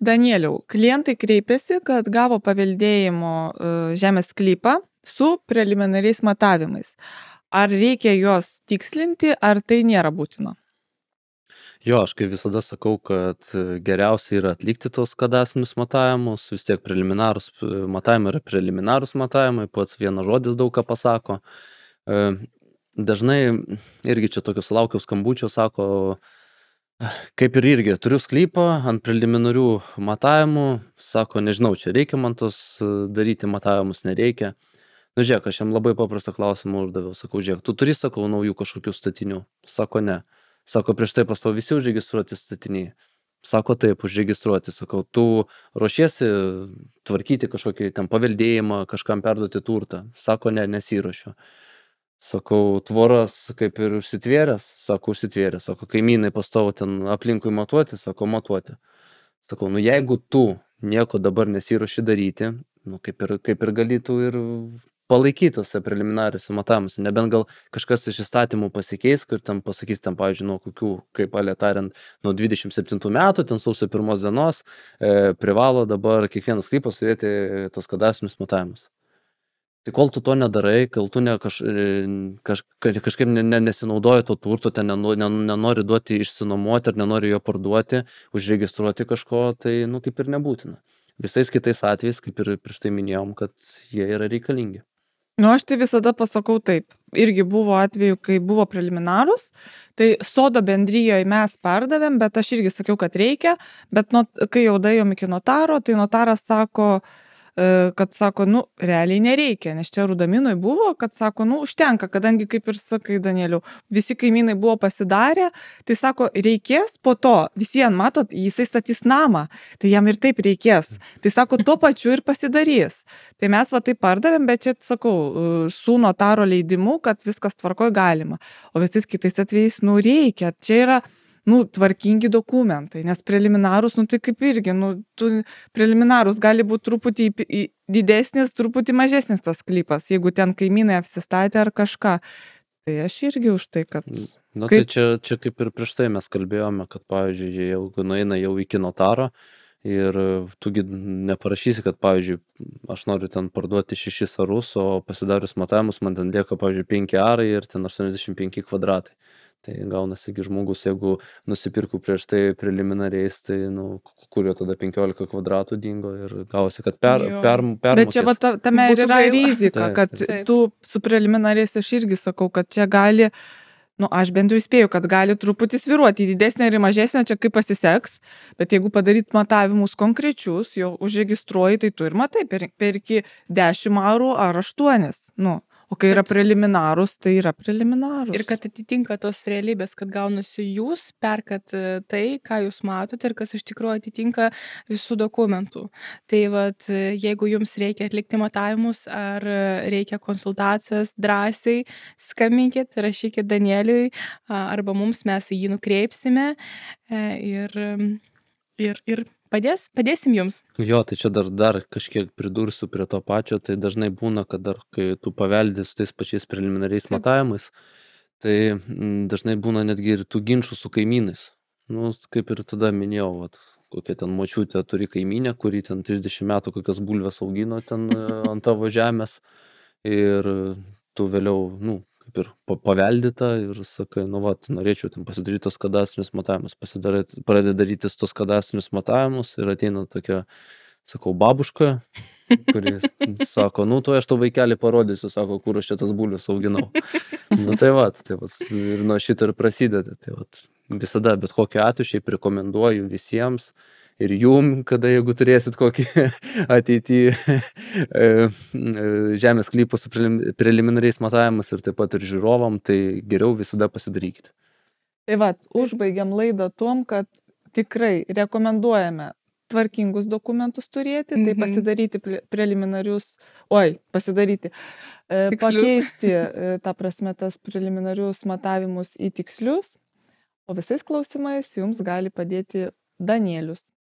Danieliau, klientai kreipėsi, kad gavo paveldėjimo žemės sklypą su preliminariais matavimais. Ar reikia juos tikslinti, ar tai nėra būtina? Jo, aš kaip visada sakau, kad geriausia yra atlikti tos kadastrinius matavimus, vis tiek preliminarūs matavimai yra preliminarūs matavimai, pats vienas žodis daug ką pasako. E, Dažnai irgi čia tokio sulaukiau skambučio, sako, kaip ir irgi turiu sklypą ant preliminarių matavimų, sako, nežinau, čia reikia man tos daryti matavimus, nereikia. Nu, žiūrėk, aš jam labai paprastą klausimą uždaviau, sakau, žiūrėk, tu turi, sakau, naujų kažkokių statinių? Sako, ne. Sako, prieš tai pas tau visi užregistruoti statiniai. Sako, taip, užregistruoti. Sakau, tu ruošiesi tvarkyti kažkokį ten paveldėjimą, kažkam perduoti turtą. Sako, ne, nesiruošiu. Sakau, tvoras kaip ir užsitvėręs? Sako, užsitvėręs. Sako, kaimynai pas tavo ten aplinkui matuoti? Sako, matuoti. Sakau, nu jeigu tu nieko dabar nesiruoši daryti, nu kaip ir galėtų ir palaikytose preliminariuose matavimuose, nebent gal kažkas iš įstatymų pasikeis, kur ten pasakys, ten, pavyzdžiui, nuo kokių, kaip alė tariant, nuo 27 metų, ten sausio 1 dienos, privalo dabar kiekvienas sklypas turėti tos kadastrinius matavimus. Tai kol tu to nedarai, kol tu kažkaip nesinaudoji to turto, ten nenori duoti išsinuomoti ar nenori jo parduoti, užregistruoti kažko, tai, nu, kaip ir nebūtina. Visais kitais atvejais, kaip ir prieš tai minėjom, kad jie yra reikalingi. Nu, aš tai visada pasakau taip. Irgi buvo atveju, kai buvo preliminarus, tai sodo bendrijoje mes pardavėm, bet aš irgi sakiau, kad reikia, bet kai jau daėjom iki notaro, tai notaras sako, kad sako, nu, realiai nereikia, nes čia Rudaminui buvo, kad sako, nu, užtenka, kadangi, kaip ir sakai, Danieliau, visi kaimynai buvo pasidarę, tai sako, reikės po to, visien, matot, jisai statys namą, tai jam ir taip reikės, tai sako, tuo pačiu ir pasidarys. Tai mes va taip pardavėm, bet čia, sakau, su notaro leidimu, kad viskas tvarkoj galima, o visais kitais atvejais, nu, reikia, čia yra, nu, tvarkingi dokumentai, nes preliminarus, nu, tai kaip irgi, nu, preliminarus gali būti truputį didesnis, truputį mažesnis tas sklypas, jeigu ten kaimynai apsistatė ar kažką. Tai aš irgi už tai, kad... Nu, tai čia kaip ir prieš tai mes kalbėjome, kad, pavyzdžiui, jeigu nueina jau iki notaro ir tugi neparašysi, kad, pavyzdžiui, aš noriu ten parduoti 6 arus, o pasidarius matavimus man ten lieka, pavyzdžiui, 5 arai ir ten 85 kvadratai. Tai gaunasi, žmogus, jeigu nusipirkau prieš tai preliminariais, tai, nu, kur jo tada 15 kvadratų dingo ir gausi, kad permokės. Bet čia va tame ir yra rizika, kad tu su preliminariais, aš irgi sakau, kad čia gali, nu, aš bent jau įspėju, kad gali truputį sviruoti, didesnė ir mažesnė, čia kaip pasiseks, bet jeigu padaryt matavimus konkrečius, jau užregistruoji, tai tu ir matai, perki 10 arų ar 8, nu. O kai yra preliminarus, tai yra preliminarus. Ir kad atitinka tos realybės, kad gaunasi jūs perkat tai, ką jūs matote ir kas iš tikrųjų atitinka visų dokumentų. Tai vat, jeigu jums reikia atlikti matavimus ar reikia konsultacijos, drąsiai skambinkit, rašykit Danieliui arba mums, mes jį nukreipsime ir padėsim jums. Jo, tai čia dar kažkiek pridursiu prie to pačio, tai dažnai būna, kad dar kai tu paveldi su tais pačiais preliminariais matavimais, tai dažnai būna netgi ir tų ginčių su kaimynais. Nu, kaip ir tada minėjau, vat, kokia ten močiutė turi kaimynę, kuri ten 30 metų kokias bulves augino ten ant tavo žemės ir tu vėliau, nu, kaip ir paveldita ir sakai, nu, vat, norėčiau ten pasidaryti tos kadastrinius matavimus, pradeda darytis tos kadastrinius matavimus ir ateina tokia, sakau, babuška, kuri sako, nu, tu aš tau vaikelį parodysiu, sako, kur aš čia tas bulves auginau. Nu, tai vat, ir nuo šito ir prasideda. Tai vat, visada, bet kokiu atveju šiaip rekomenduoju visiems ir jum, kada jeigu turėsit kokį ateityje žemės sklypų su preliminariais matavimus ir taip pat ir žiūrovam, tai geriau visada pasidarykite. Tai vat, užbaigiam laidą tuom, kad tikrai rekomenduojame tvarkingus dokumentus turėti, tai pasidaryti preliminarius, pakeisti, ta prasme, tas preliminarius matavimus į tikslius, o visais klausimais jums gali padėti Danielius.